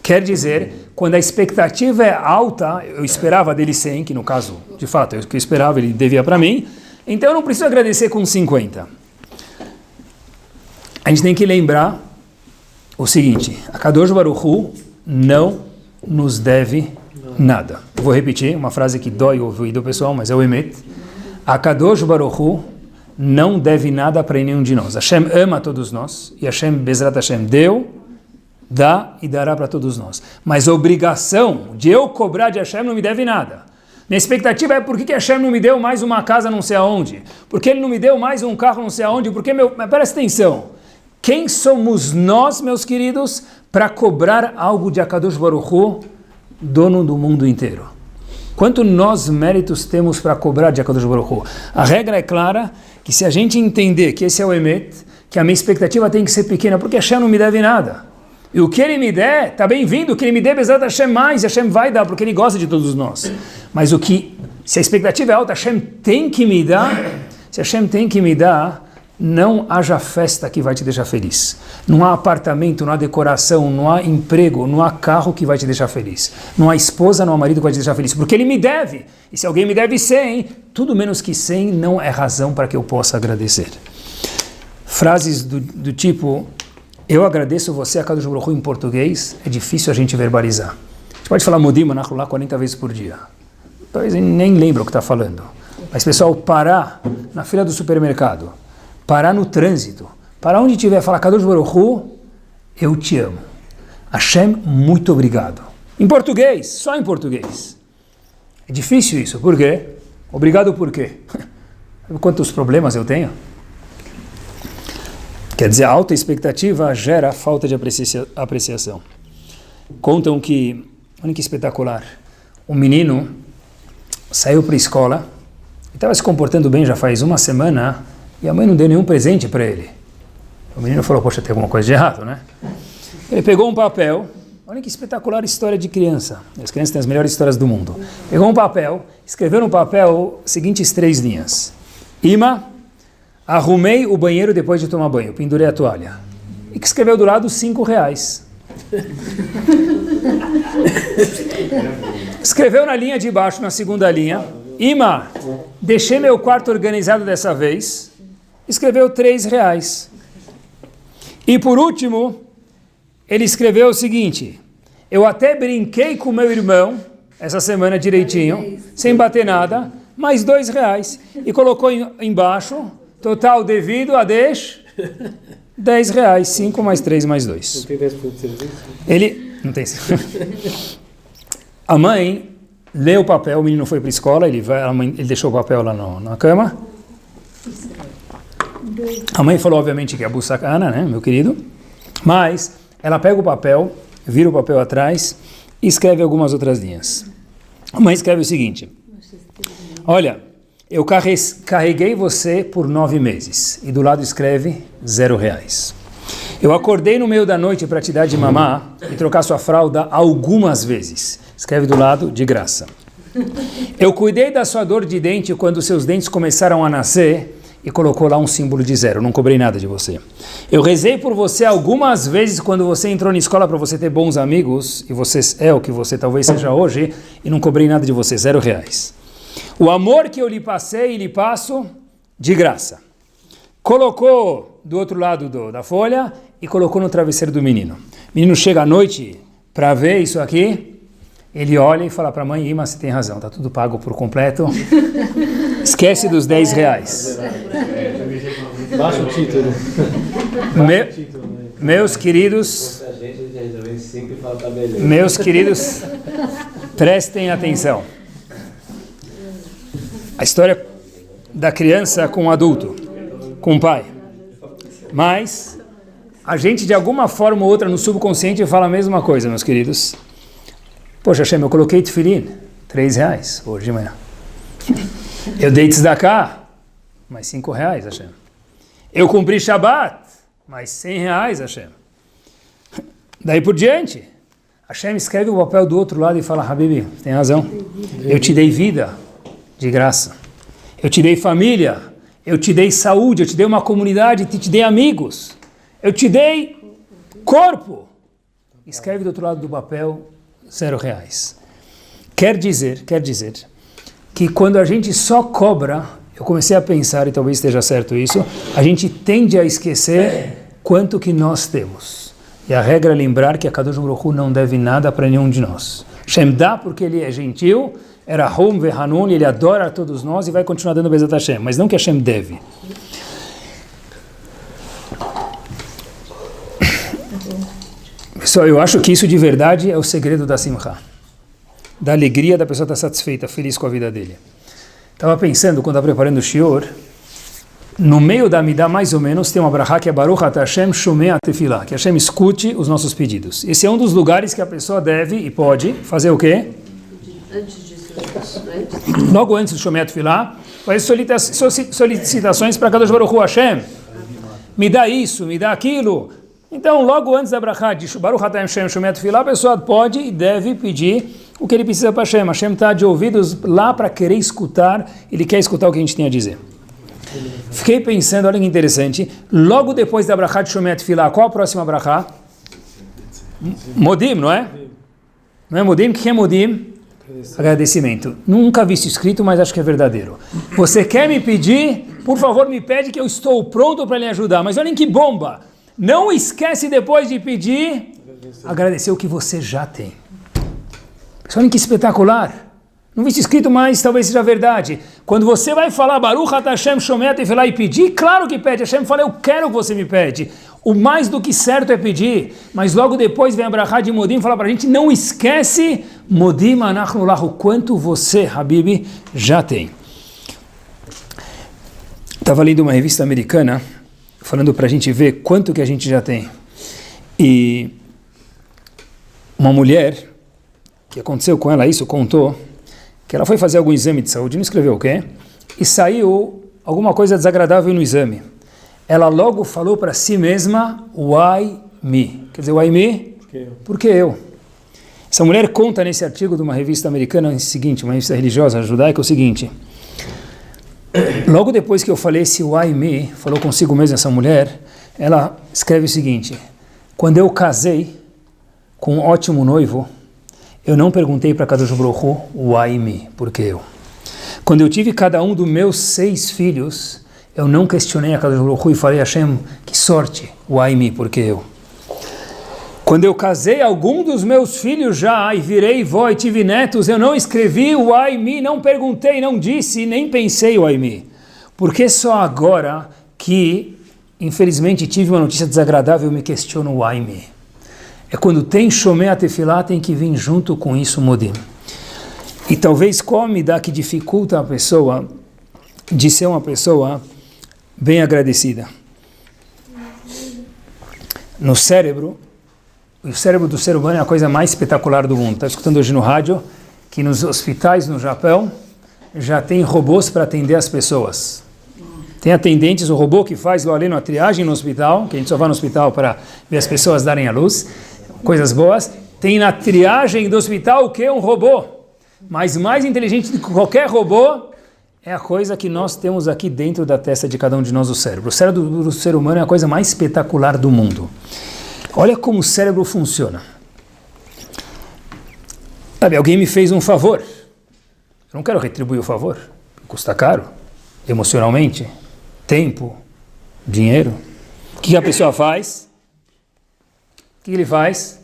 Quer dizer, quando a expectativa é alta, eu esperava dele 100, que no caso, de fato, eu esperava, ele devia para mim, então eu não preciso agradecer com 50. A gente tem que lembrar o seguinte: a Kadosh Baruch Hu não nos deve nada. Eu vou repetir uma frase que dói o ouvido pessoal, mas é o Emet. A Kadosh Baruch Hu não deve nada para nenhum de nós. Hashem ama todos nós, e Hashem, Bezrat Hashem, deu, dá e dará para todos nós. Mas a obrigação de eu cobrar de Hashem não me deve nada. Minha expectativa é: por que Hashem não me deu mais uma casa não sei aonde? Por que ele não me deu mais um carro não sei aonde? Por que Mas presta atenção. Quem somos nós, meus queridos, para cobrar algo de Akadosh Baruch Hu, dono do mundo inteiro? Quanto nós méritos temos para cobrar de Akadosh Baruch Hu? A regra é clara, que se a gente entender que esse é o Emet, que a minha expectativa tem que ser pequena, porque Hashem não me deve nada. E o que ele me der, está bem-vindo, o que ele me der, Bezrat Hashem mais, Hashem vai dar, porque ele gosta de todos nós. Mas se a expectativa é alta, Hashem tem que me dar, se Hashem tem que me dar, não haja festa que vai te deixar feliz. Não há apartamento, não há decoração, não há emprego, não há carro que vai te deixar feliz. Não há esposa, não há marido que vai te deixar feliz, porque ele me deve. E se alguém me deve 100, tudo menos que 100 não é razão para que eu possa agradecer. Frases do tipo: eu agradeço você, Akadosh Baruch Hu, em português, é difícil a gente verbalizar. A gente pode falar Modim Manachullah 40 vezes por dia. Talvez nem lembra o que está falando. Mas, pessoal, parar na fila do supermercado, parar no trânsito, parar onde tiver, falar: Kadosh Baruch Hu, eu te amo. Hashem, muito obrigado. Em português, só em português. É difícil isso, por quê? Obrigado por quê? Sabe quantos problemas eu tenho? Quer dizer, a alta expectativa gera falta de apreciação. Contam que, olha que espetacular, um menino saiu para a escola, estava se comportando bem já faz uma semana, e a mãe não deu nenhum presente para ele. O menino falou: poxa, tem alguma coisa de errado, né? Ele pegou um papel, olha que espetacular história de criança. As crianças têm as melhores histórias do mundo. Pegou um papel, escreveu no papel as seguintes 3 linhas: Ima, arrumei o banheiro depois de tomar banho, pendurei a toalha. E que escreveu do lado R$5. Escreveu na linha de baixo, na segunda linha: Ima, deixei meu quarto organizado dessa vez. Escreveu R$3. E por último, ele escreveu o seguinte: eu até brinquei com meu irmão essa semana direitinho, sem bater nada, mais R$2. E colocou embaixo: total devido a R$10. 5 mais 3 mais 2. Não tem 10% de serviço? Ele não tem. A mãe leu o papel, o menino foi para a escola, ele deixou o papel lá na cama. A mãe falou, obviamente, que é abu sacana, né, meu querido? Mas ela pega o papel, vira o papel atrás e escreve algumas outras linhas. A mãe escreve o seguinte: olha, eu carreguei você por 9 meses. E do lado escreve R$0. Eu acordei no meio da noite para te dar de mamar e trocar sua fralda algumas vezes. Escreve do lado, de graça. Eu cuidei da sua dor de dente quando seus dentes começaram a nascer e colocou lá um símbolo de 0. Não cobrei nada de você. Eu rezei por você algumas vezes quando você entrou na escola para você ter bons amigos e você é o que você talvez seja hoje e não cobrei nada de você, R$0. O amor que eu lhe passei e lhe passo de graça. Colocou do outro lado da folha e colocou no travesseiro do menino. O menino chega à noite para ver isso aqui, ele olha e fala para a mãe, Ima, você tem razão, está tudo pago por completo, esquece dos R$10. Baixa o título. Meus queridos, prestem atenção. A história da criança com o adulto, com o pai. Mas a gente, de alguma forma ou outra, no subconsciente, fala a mesma coisa, meus queridos. Poxa, Hashem, eu coloquei tefilim, R$3 hoje de manhã. Eu dei tzedakah, mais R$5, Hashem. Eu cumpri Shabbat, mais R$100, Hashem. Daí por diante, Hashem escreve o papel do outro lado e fala, Habibi, tem razão. Eu te dei vida de graça. Eu te dei família. Eu te dei saúde. Eu te dei uma comunidade. Te dei amigos. Eu te dei corpo. Escreve do outro lado do papel, R$0. Quer dizer que quando a gente só cobra, eu comecei a pensar, e talvez esteja certo isso, a gente tende a esquecer quanto que nós temos. E a regra é lembrar que a Kadosh Baruch Hu não deve nada para nenhum de nós. Hashem dá porque ele é gentil, era Hom Vehanun, ele adora a todos nós e vai continuar dando Bezat Hashem, mas não que Hashem deve. Pessoal, eu acho que isso de verdade é o segredo da Simcha, da alegria da pessoa estar satisfeita, feliz com a vida dele. Estava pensando, quando estava preparando o shiur, no meio da Midah, mais ou menos, tem uma brachá que é Baruch Ata Hashem Shomei Tefillah, que Hashem escute os nossos pedidos. Esse é um dos lugares que a pessoa deve e pode fazer o quê? Logo antes do Shomei Tefillah, faz solicitações para Kadosh Baruch Hu, Hashem, me dá isso, me dá aquilo. Então, logo antes da brachá de Baruch Ata Hashem Shomei Tefillah, a pessoa pode e deve pedir o que ele precisa para Hashem. Hashem está de ouvidos lá para querer escutar, ele quer escutar o que a gente tem a dizer. Fiquei pensando, olha que interessante, logo depois da brachá de Shomei Tefillah, qual a próxima brachá? Modim, não é? Não é Modim? O que é Modim? Agradecimento. Nunca vi isso escrito, mas acho que é verdadeiro. Você quer me pedir? Por favor, me pede que eu estou pronto para lhe ajudar. Mas olhem que bomba! Não esquece depois de pedir, agradecer o que você já tem. Olhem que espetacular! Não vi isso escrito, mas talvez seja verdade. Quando você vai falar Baruch Ata Hashem Shomei Tefillah e pedir, claro que pede. Hashem fala, eu quero que você me pede. O mais do que certo é pedir. Mas logo depois vem a brachá de Modim falar para a gente, não esquece Modim Anachnu Lahu, o quanto você, Habibi, já tem. Estava lendo uma revista americana, falando para a gente ver quanto que a gente já tem. E uma mulher, que aconteceu com ela isso, contou que ela foi fazer algum exame de saúde, não escreveu o quê? E saiu alguma coisa desagradável no exame. Ela logo falou para si mesma, why me? Quer dizer, why me? Porque eu. Essa mulher conta nesse artigo de uma revista americana o seguinte, uma revista religiosa judaica, o seguinte. Logo depois que eu falei esse why me, falou consigo mesma essa mulher, ela escreve o seguinte, quando eu casei com um ótimo noivo, eu não perguntei para Kadosh Baruch Hu, why me? Porque eu. Quando eu tive cada um dos meus 6 filhos, eu não questionei a Kadosh Baruch Hu e falei, Hashem, que sorte, why me? Porque eu. Quando eu casei algum dos meus filhos já, e virei vó e tive netos, eu não escrevi why me, não perguntei, não disse, nem pensei why me. Porque só agora que, infelizmente, tive uma notícia desagradável, eu me questiono why me. É quando tem Shomei Tefillah, tem que vir junto com isso Modim. E talvez qual me dá que dificulta a pessoa de ser uma pessoa bem agradecida. No cérebro, o cérebro do ser humano é a coisa mais espetacular do mundo. Está escutando hoje no rádio que nos hospitais no Japão já tem robôs para atender as pessoas. Tem atendentes, o robô que faz lá ali a triagem no hospital, que a gente só vai no hospital para ver as pessoas darem a luz, coisas boas. tem na triagem do hospital o quê? Um robô. Mas mais inteligente do que qualquer robô é a coisa que nós temos aqui dentro da testa de cada um de nós, o cérebro. O cérebro do ser humano é a coisa mais espetacular do mundo. Olha como o cérebro funciona. Sabe, alguém me fez um favor. Eu não quero retribuir o favor. Custa caro, emocionalmente, tempo, dinheiro. O que a pessoa faz? O que ele faz?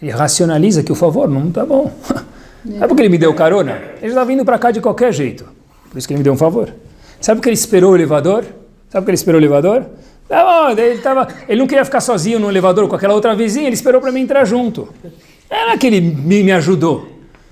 Ele racionaliza que o favor não está bom. Sabe por que ele me deu carona? Ele já está vindo para cá de qualquer jeito. Por isso que ele me deu um favor. Sabe por que ele esperou o elevador? Sabe por que ele esperou o elevador? Ele não queria ficar sozinho no elevador com aquela outra vizinha, ele esperou para mim entrar junto. Não é que ele me ajudou.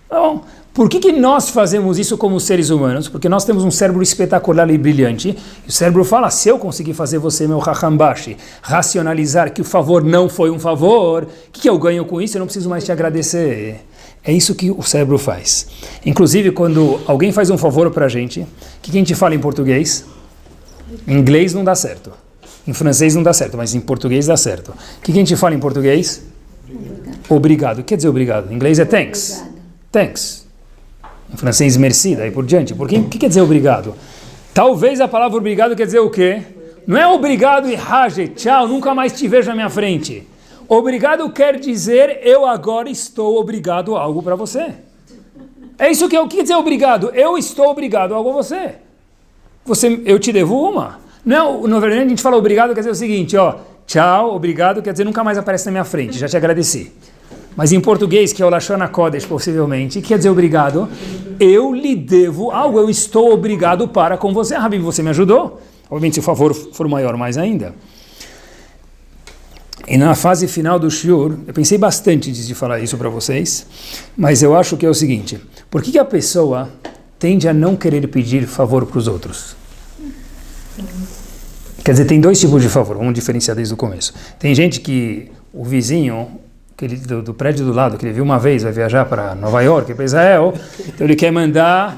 Então, por que nós fazemos isso como seres humanos? Porque nós temos um cérebro espetacular e brilhante. E o cérebro fala, se eu conseguir fazer você, meu Hachambashi, racionalizar que o favor não foi um favor, o que eu ganho com isso? Eu não preciso mais te agradecer. É isso que o cérebro faz. Inclusive, quando alguém faz um favor para a gente, o que a gente fala em português? Em inglês não dá certo. Em francês não dá certo, mas em português dá certo. O que a gente fala em português? Obrigado. O que quer dizer obrigado? Em inglês é thanks. Obrigado. Thanks. Em francês, merci, daí por diante. O que quer dizer obrigado? Talvez a palavra obrigado quer dizer o quê? Não é obrigado e rage, tchau, nunca mais te vejo na minha frente. Obrigado quer dizer eu agora estou obrigado a algo para você. É isso que quer dizer obrigado. Eu estou obrigado a algo a você. Eu te devo uma. Não, na verdade a gente fala obrigado quer dizer o seguinte, ó, tchau, obrigado quer dizer nunca mais aparece na minha frente, já te agradeci. Mas em português, que é o Lashon HaKodesh, possivelmente, quer dizer obrigado, eu lhe devo algo, eu estou obrigado para com você. Ah, Habib, você me ajudou? Obviamente, se o favor for maior, mais ainda. E na fase final do shiur, eu pensei bastante antes de falar isso para vocês, mas eu acho que é o seguinte, por que a pessoa tende a não querer pedir favor para os outros? Quer dizer, tem dois tipos de favor, vamos diferenciar desde o começo. Tem gente que o vizinho do prédio do lado, que ele viu uma vez, vai viajar para Nova York, para Israel, então ele quer mandar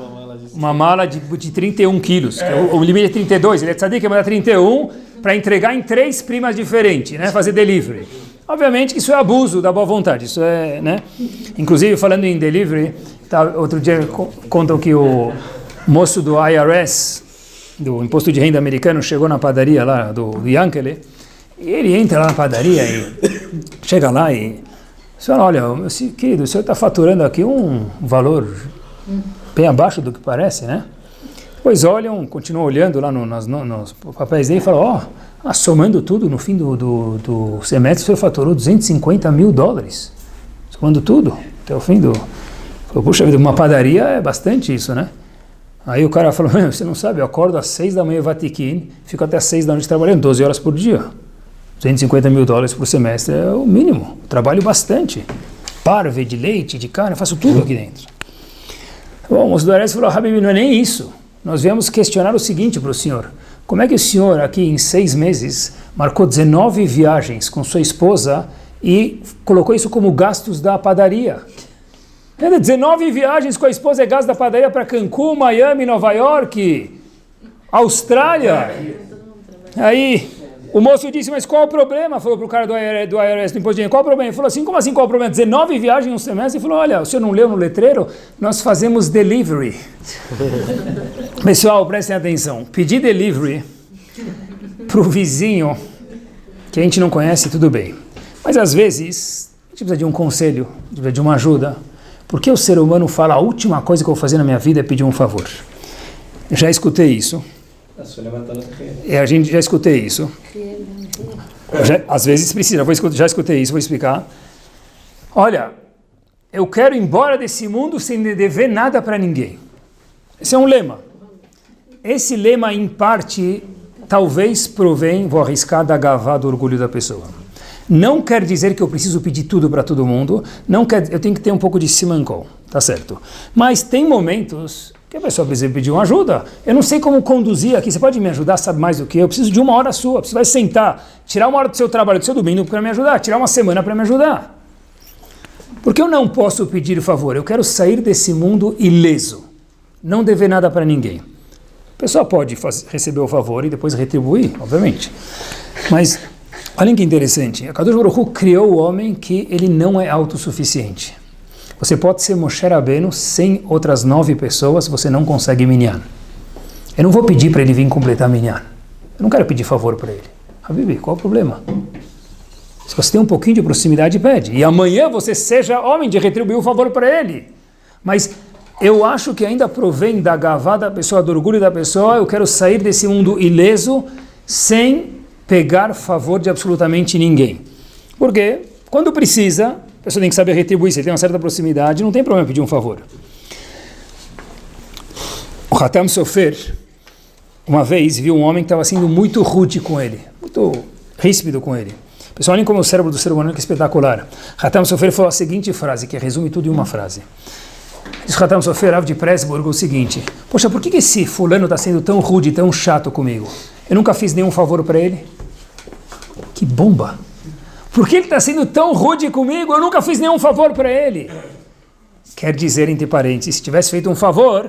uma mala de 31 quilos, o limite é 32, ele sabia que ia mandar 31 para entregar em 3 primas diferentes, né, fazer delivery. Obviamente que isso é abuso da boa vontade, isso é, né? Inclusive, falando em delivery, outro dia contam que o moço do IRS, do Imposto de Renda americano, chegou na padaria lá do Yankele, e ele entra lá na padaria e chega lá e fala, olha, querido, o senhor está faturando aqui um valor bem abaixo do que parece, né? Depois olham, continuam olhando lá nos papéis dele e falam, somando tudo, no fim do semestre, o senhor faturou $250 mil. Somando tudo, até o fim do... Puxa vida, uma padaria é bastante isso, né? Aí o cara falou, você não sabe, eu acordo às 6 da manhã, vatiquim, fico até às 6 da noite trabalhando, 12 horas por dia. $250 mil por semestre é o mínimo. Eu trabalho bastante. Parve, de leite, de carne, eu faço tudo aqui dentro. Bom, o moço do IRS falou, Habib, não é nem isso. Nós viemos questionar o seguinte para o senhor. Como é que o senhor aqui em 6 meses marcou 19 viagens com sua esposa e colocou isso como gastos da padaria? 19 viagens com a esposa é gasto da padaria para Cancún, Miami, Nova York, Austrália. Aí o moço disse, mas qual o problema? Falou para o cara do IRS, do Imposto de Renda, qual o problema? Ele falou assim, como assim qual o problema? 19 viagens em um semestre? Ele falou, olha, o senhor não leu no letreiro? Nós fazemos delivery. Pessoal, prestem atenção. Pedir delivery para o vizinho que a gente não conhece, tudo bem. Mas às vezes, a gente precisa de um conselho, de uma ajuda. Porque o ser humano fala, a última coisa que eu vou fazer na minha vida é pedir um favor. Eu já escutei isso. A gente já escutei isso. Às vezes precisa, já escutei isso, vou explicar. Olha, eu quero ir embora desse mundo sem dever nada para ninguém. Esse é um lema. Esse lema, em parte, talvez provém, vou arriscar, da gavá, do orgulho da pessoa. Não quer dizer que eu preciso pedir tudo para todo mundo, eu tenho que ter um pouco de simancol, tá certo? Mas tem momentos que a pessoa precisa pedir uma ajuda. Eu não sei como conduzir aqui, você pode me ajudar, sabe mais do que eu? Preciso de uma hora sua, você vai sentar, tirar uma hora do seu trabalho, do seu domingo para me ajudar, tirar uma semana para me ajudar. Porque eu não posso pedir favor, eu quero sair desse mundo ileso, não dever nada para ninguém. A pessoa pode receber o favor e depois retribuir, obviamente. Mas Olha que interessante. A Kadosh Baruch Hu criou o homem que ele não é autossuficiente. Você pode ser Moshe Rabbeinu sem outras 9 pessoas, você não consegue minyan. Eu não vou pedir para ele vir completar minyan. Eu não quero pedir favor para ele. Habibi, qual o problema? Se você tem um pouquinho de proximidade, pede. E amanhã você seja homem de retribuir o favor para ele. Mas eu acho que ainda provém da gavá da pessoa, do orgulho da pessoa, eu quero sair desse mundo ileso sem pegar favor de absolutamente ninguém. Porque quando precisa, a pessoa tem que saber retribuir, se tem uma certa proximidade, não tem problema pedir um favor. O Hatam Sofer, uma vez, viu um homem que estava sendo muito rude com ele, muito ríspido com ele. Pessoal, olhem como o cérebro do ser humano é espetacular. Hatam Sofer falou a seguinte frase, que resume tudo em uma frase. Diz Hatam Sofer, Rav de Pressburg, o seguinte: poxa, por que esse fulano está sendo tão rude, tão chato comigo? Eu nunca fiz nenhum favor para ele. Que bomba! Por que ele está sendo tão rude comigo? Eu nunca fiz nenhum favor para ele. Quer dizer, entre parênteses, se tivesse feito um favor,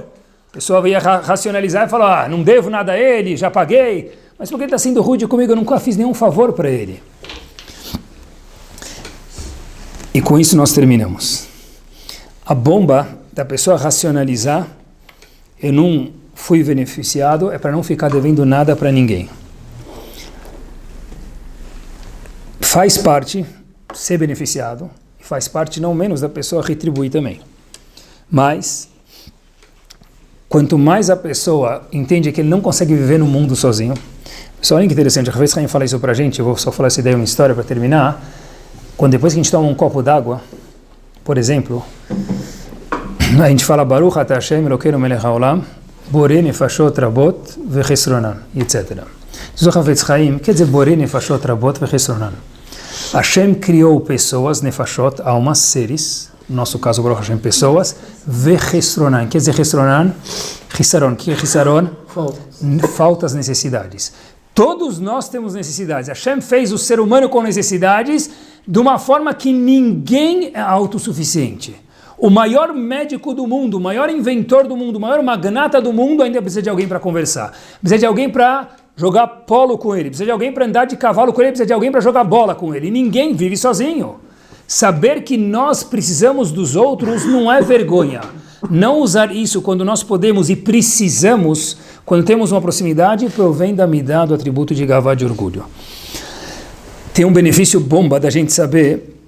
a pessoa ia racionalizar e falar, não devo nada a ele, já paguei. Mas por que ele está sendo rude comigo? Eu nunca fiz nenhum favor para ele. E com isso nós terminamos. A bomba da pessoa racionalizar, eu não fui beneficiado, é para não ficar devendo nada para ninguém. Faz parte ser beneficiado, e faz parte não menos da pessoa retribuir também. Mas, quanto mais a pessoa entende que ele não consegue viver no mundo sozinho, pessoal, olha que interessante, a Rav Chaim fala isso pra gente, eu vou só falar essa ideia, uma história para terminar. Quando depois que a gente toma um copo d'água, por exemplo, a gente fala Baruch Ata Hashem Elokeinu Melech Haolam, Borei Nefashot Rabot Vechesronan, etc. Diz o Rav Chaim, quer dizer Borei Nefashot Rabot Vechesronan? Hashem criou pessoas, Nefashot, almas, seres, no nosso caso, Baruch Hashem, pessoas, Vechesronan, quer dizer Chesronan? Chisaron, que é Chisaron? Faltas, necessidades. Todos nós temos necessidades. Hashem fez o ser humano com necessidades de uma forma que ninguém é autossuficiente. O maior médico do mundo, o maior inventor do mundo, o maior magnata do mundo ainda precisa de alguém para conversar. Precisa de alguém para jogar polo com ele. Precisa de alguém para andar de cavalo com ele. Precisa de alguém para jogar bola com ele. E ninguém vive sozinho. Saber que nós precisamos dos outros não é vergonha. Não usar isso quando nós podemos e precisamos, quando temos uma proximidade, provém da midá, do atributo de gavá, de orgulho. Tem um benefício bomba da gente saber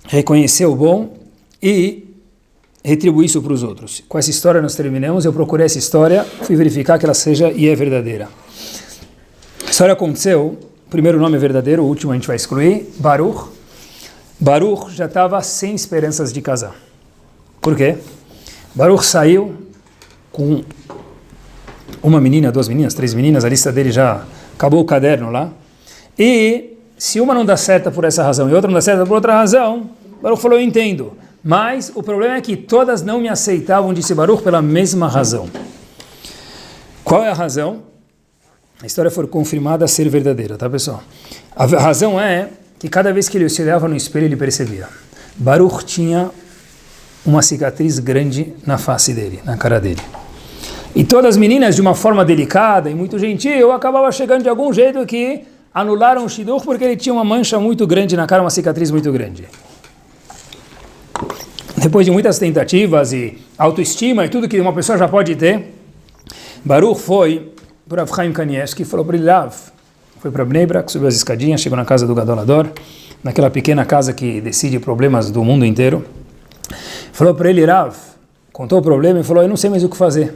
reconhecer o bom e retribuir isso para os outros. Com essa história nós terminamos. Eu procurei essa história, fui verificar que ela seja e é verdadeira. A história aconteceu, o primeiro nome é verdadeiro, o último a gente vai excluir, Baruch. Baruch já estava sem esperanças de casar. Por quê? Baruch saiu com uma menina, 2 meninas, 3 meninas, a lista dele já acabou o caderno lá. E se uma não dá certo por essa razão e outra não dá certo por outra razão, Baruch falou, eu entendo. Mas o problema é que todas não me aceitavam, disse Baruch, pela mesma razão. Qual é a razão? A história foi confirmada a ser verdadeira, tá, pessoal? A razão é que cada vez que ele se olhava no espelho, ele percebia. Baruch tinha uma cicatriz grande na face dele, na cara dele. E todas as meninas, de uma forma delicada e muito gentil, acabavam chegando de algum jeito que anularam o shidduch porque ele tinha uma mancha muito grande na cara, uma cicatriz muito grande. Depois de muitas tentativas e autoestima e tudo que uma pessoa já pode ter, Baruch foi para Rav Chaim Kanievsky e falou para ele, Rav, foi para Bnei Brak, subiu as escadinhas, chegou na casa do Gadolador, naquela pequena casa que decide problemas do mundo inteiro. Falou para ele, Rav, contou o problema e falou, eu não sei mais o que fazer.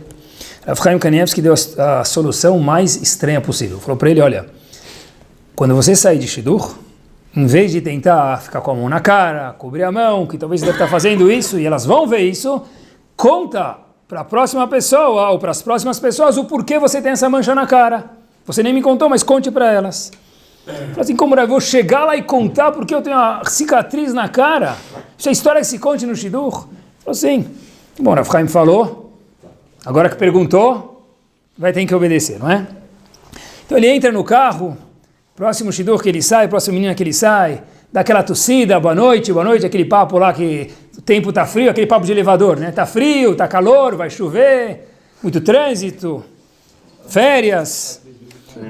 Rav Chaim Kanievsky deu a solução mais estranha possível. Falou para ele, olha, quando você sair de shidduch, em vez de tentar ficar com a mão na cara, cobrir a mão, que talvez você deve estar fazendo isso, e elas vão ver isso, conta para a próxima pessoa, ou para as próximas pessoas, o porquê você tem essa mancha na cara. Você nem me contou, mas conte para elas. Falei assim, como eu vou chegar lá e contar porque eu tenho uma cicatriz na cara? Isso é história que se conte no shidduch? Falou assim, bom, Rav Chaim falou, agora que perguntou, vai ter que obedecer, não é? Então ele entra no carro, próximo shidduch que ele sai, próxima menina que ele sai, dá aquela tossida, boa noite, aquele papo lá que o tempo tá frio, aquele papo de elevador, né? Tá frio, tá calor, vai chover, muito trânsito, férias.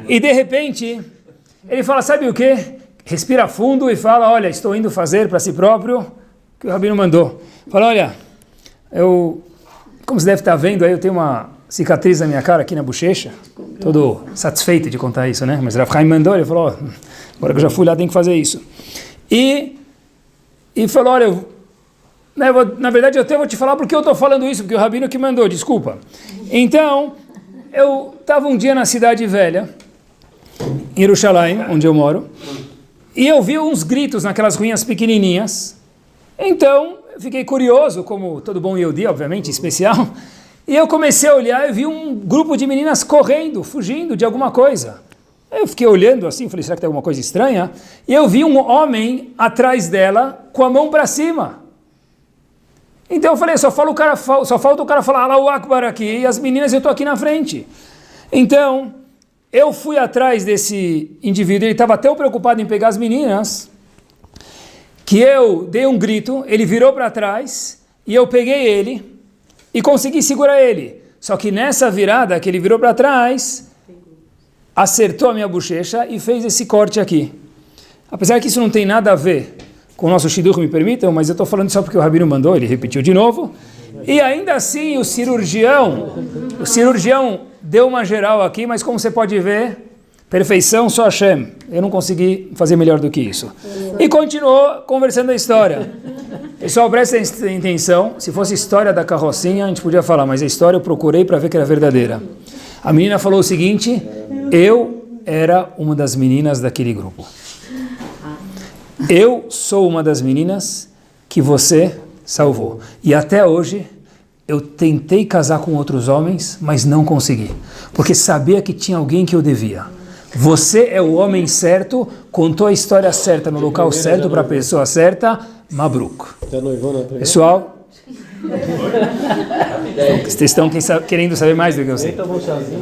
E de repente, ele fala, sabe o quê? respira fundo e fala, olha, estou indo fazer para si próprio o que o Rabino mandou. Fala, olha, como você deve estar vendo, aí eu tenho uma cicatriz na minha cara aqui na bochecha, todo satisfeito de contar isso, né? Mas Rav Chaim mandou, ele falou, agora que eu já fui lá, tem que fazer isso. E falou, olha, na verdade eu até vou te falar porque eu estou falando isso, porque o Rabino que mandou, desculpa. Então, eu estava um dia na cidade velha, em Jerusalém, onde eu moro, e eu vi uns gritos naquelas ruínas pequenininhas. Então, eu fiquei curioso, como todo bom Yehudi, obviamente, especial, e eu comecei a olhar e vi um grupo de meninas correndo, fugindo de alguma coisa. Eu fiquei olhando assim, falei, será que tem alguma coisa estranha? E eu vi um homem atrás dela com a mão para cima. Então eu falei, só falta o cara falar Allahu Akbar aqui, e as meninas eu estou aqui na frente. Então, eu fui atrás desse indivíduo, ele estava tão preocupado em pegar as meninas, que eu dei um grito, ele virou para trás, e eu peguei ele, e consegui segurar ele. Só que nessa virada que ele virou para trás, acertou a minha bochecha e fez esse corte aqui. Apesar que isso não tem nada a ver com o nosso Shidduch, me permitam, mas eu estou falando só porque o Rabino mandou, ele repetiu de novo. E ainda assim o cirurgião deu uma geral aqui, mas como você pode ver, perfeição só Hashem. Eu não consegui fazer melhor do que isso. E continuou conversando a história. Pessoal, prestem atenção, se fosse história da carrocinha, a gente podia falar, mas a história eu procurei para ver que era verdadeira. A menina falou o seguinte, eu era uma das meninas daquele grupo. Eu sou uma das meninas que você salvou. E até hoje, eu tentei casar com outros homens, mas não consegui. Porque sabia que tinha alguém que eu devia. Você é o homem certo, contou a história certa no local certo para a pessoa certa, Mabruk. Pessoal, vocês estão querendo saber mais do que eu sei.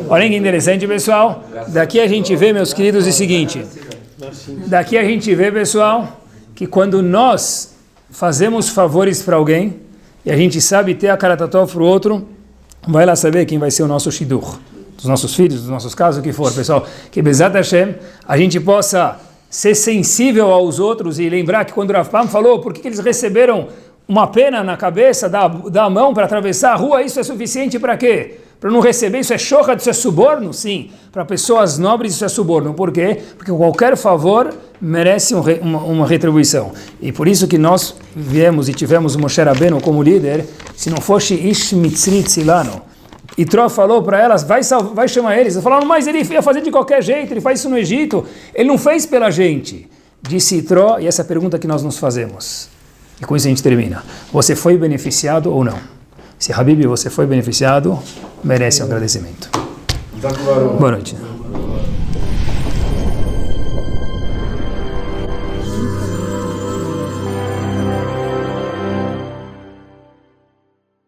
Olha que interessante, pessoal. Daqui a gente vê, meus queridos, o seguinte. Daqui a gente vê, pessoal, que quando nós fazemos favores para alguém, e a gente sabe ter a karatatov para o outro, vai lá saber quem vai ser o nosso shidduch. Dos nossos filhos, dos nossos casos, o que for, pessoal. Que Bezat Hashem, a gente possa ser sensível aos outros e lembrar que quando o Rav Pam falou, por que eles receberam uma pena na cabeça da mão para atravessar a rua, isso é suficiente para quê? Para não receber, isso é shochat, isso é suborno? Sim. Para pessoas nobres isso é suborno. Por quê? Porque qualquer favor merece uma retribuição. E por isso que nós viemos e tivemos o Moshe Rabbeinu como líder, se não fosse Ish Mitzri Tzilano. E Tró falou para elas, vai chamar eles. Eles falaram, mas ele ia fazer de qualquer jeito, ele faz isso no Egito. Ele não fez pela gente. Disse Tró, e essa é a pergunta que nós nos fazemos. E com isso a gente termina. Você foi beneficiado ou não? Se Habib, você foi beneficiado, merece um agradecimento. Boa noite.